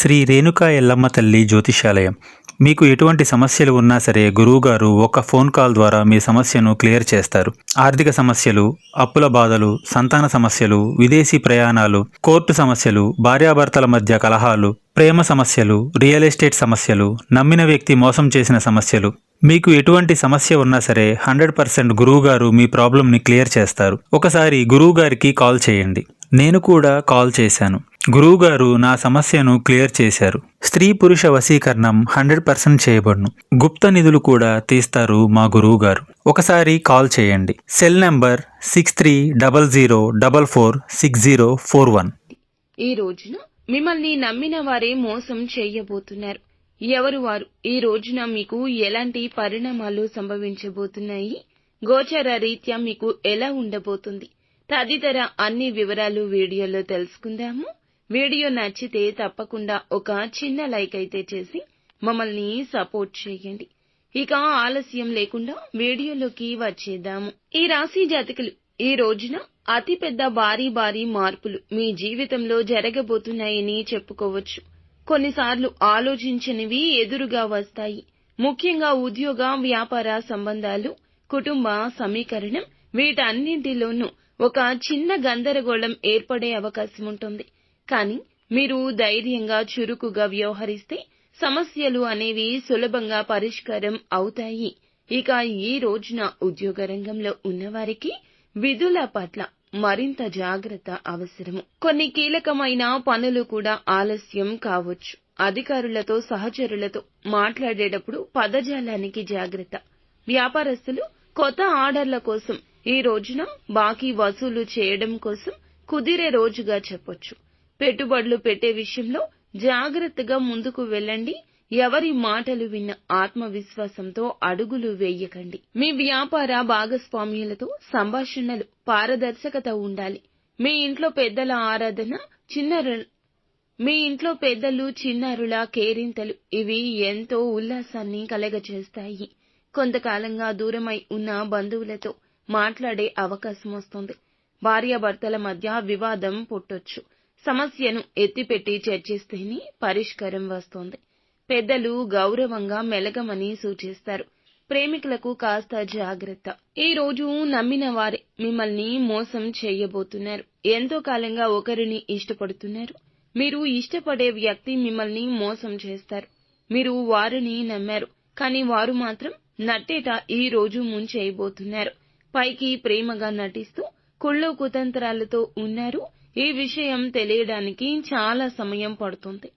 శ్రీ రేణుకా ఎల్లమ్మ తల్లి జ్యోతిష్యాలయం. మీకు ఎటువంటి సమస్యలు ఉన్నా సరే గురువుగారు ఒక ఫోన్ కాల్ ద్వారా మీ సమస్యను క్లియర్ చేస్తారు. ఆర్థిక సమస్యలు, అప్పుల బాధలు, సంతాన సమస్యలు, విదేశీ ప్రయాణాలు, కోర్టు సమస్యలు, భార్యాభర్తల మధ్య కలహాలు, ప్రేమ సమస్యలు, రియల్ ఎస్టేట్ సమస్యలు, నమ్మిన వ్యక్తి మోసం చేసిన సమస్యలు, మీకు ఎటువంటి సమస్య ఉన్నా సరే 100% గురువుగారు మీ ప్రాబ్లంని క్లియర్ చేస్తారు. ఒకసారి గురువుగారికి కాల్ చేయండి. నేను కూడా కాల్ చేశాను. గురువుగారు నా సమస్యను క్లియర్ చేశారు. స్త్రీ పురుష వశీకరణం 100% చేయబడును. గుప్త నిధులు కూడా తీస్తారు మా గురువుగారు. ఒకసారి కాల్ చేయండి. Cell number 6300446041. ఈ రోజున మిమ్మల్ని నమ్మిన వారే మోసం చేయబోతున్నారు. ఎవరు వారు? ఈ రోజున మీకు ఎలాంటి పరిణామాలు సంభవించబోతున్నాయి? గోచర రీత్యా మీకు ఎలా ఉండబోతుంది? తదితర అన్ని వివరాలు వీడియోలో తెలుసుకుందాము. వీడియో నచ్చితే తప్పకుండా ఒక చిన్న లైక్ అయితే చేసి మమ్మల్ని సపోర్ట్ చేయండి. ఇక ఆలస్యం లేకుండా వీడియోలోకి వచ్చేద్దాము. ఈ రాశి జాతకులు ఈ రోజున అతిపెద్ద భారీ మార్పులు మీ జీవితంలో జరగబోతున్నాయని చెప్పుకోవచ్చు. కొన్నిసార్లు ఆలోచించనివి ఎదురుగా వస్తాయి. ముఖ్యంగా ఉద్యోగ, వ్యాపార సంబంధాలు, కుటుంబ సమీకరణం, వీటన్నింటిలోనూ ఒక చిన్న గందరగోళం ఏర్పడే అవకాశం ఉంటుంది. కానీ మీరు ధైర్యంగా, చురుకుగా వ్యవహరిస్తే సమస్యలు అనేవి సులభంగా పరిష్కారం అవుతాయి. ఇక ఈ రోజున ఉద్యోగ రంగంలో ఉన్నవారికి విధుల పట్ల మరింత జాగ్రత్త అవసరము. కొన్ని కీలకమైన పనులు కూడా ఆలస్యం కావచ్చు. అధికారులతో, సహచరులతో మాట్లాడేటప్పుడు పదజాలానికి జాగ్రత్త. వ్యాపారస్తులు కొత్త ఆర్డర్ల కోసం ఈ రోజున బాకీ వసూలు చేయడం కోసం కుదిరే రోజుగా చెప్పొచ్చు. పెట్టుబడులు పెట్టే విషయంలో జాగ్రత్తగా ముందుకు వెళ్ళండి. ఎవరి మాటలు విన్న ఆత్మవిశ్వాసంతో అడుగులు వేయకండి. మీ వ్యాపార భాగస్వామ్యులతో సంభాషణలు పారదర్శకత ఉండాలి. మీ ఇంట్లో పెద్దల ఆరాధన, మీ ఇంట్లో పెద్దలు, చిన్నారుల కేరింతలు ఇవి ఎంతో ఉల్లాసాన్ని కలగజేస్తాయి. కొంతకాలంగా దూరమై ఉన్న బంధువులతో మాట్లాడే అవకాశం వస్తుంది. భార్యాభర్తల మధ్య వివాదం పుట్టొచ్చు. సమస్యను ఎత్తిపెట్టి చర్చిస్తేనే పరిష్కారం వస్తుంది. పెద్దలు గౌరవంగా మెలగమని సూచిస్తారు. ప్రేమికులకు కాస్త జాగ్రత్త. ఈ రోజు నమ్మిన వారే మిమ్మల్ని మోసం చేయబోతున్నారు. ఎంతో కాలంగా ఒకరిని ఇష్టపడుతున్నారు. మీరు ఇష్టపడే వ్యక్తి మిమ్మల్ని మోసం చేస్తారు. మీరు వారిని నమ్మారు, కానీ వారు మాత్రం నట్టేట ఈ రోజు ముంచేయబోతున్నారు. పైకి ప్రేమగా నటిస్తూ కుళ్ళు కుతంత్రాలతో ఉన్నారు. ఈ విషయం తెలియడానికి చాలా సమయం పడుతుంది.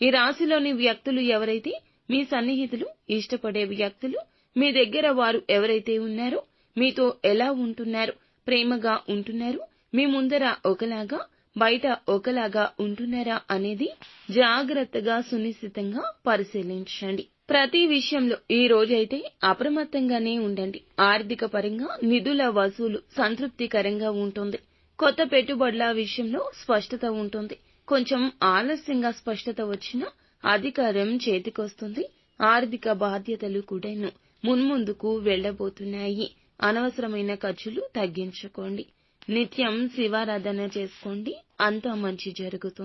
ఈ రాశిలోని వ్యక్తులు ఎవరైతే మీ సన్నిహితులు, ఇష్టపడే వ్యక్తులు, మీ దగ్గర వారు ఎవరైతే ఉన్నారో మీతో ఎలా ఉంటున్నారు? ప్రేమగా ఉంటున్నారు? మీ ముందర ఒకలాగా, బయట ఒకలాగా ఉంటున్నారా అనేది జాగ్రత్తగా, సునిశ్చితంగా పరిశీలించండి. ప్రతి విషయంలో ఈ రోజైతే అప్రమత్తంగానే ఉండండి. ఆర్థిక పరంగా నిధుల వసూలు సంతృప్తికరంగా ఉంటుంది. కొత్త పెట్టుబడుల విషయంలో స్పష్టత ఉంటుంది. కొంచెం ఆలస్యంగా స్పష్టత వచ్చినా అధికారం చేతికొస్తుంది. ఆర్థిక బాధ్యతలు కూడాను మున్ముందుకు వెళ్లబోతున్నాయి. అనవసరమైన ఖర్చులు తగ్గించుకోండి. నిత్యం శివారాధన చేసుకోండి. అంతా మంచి జరుగుతుంది.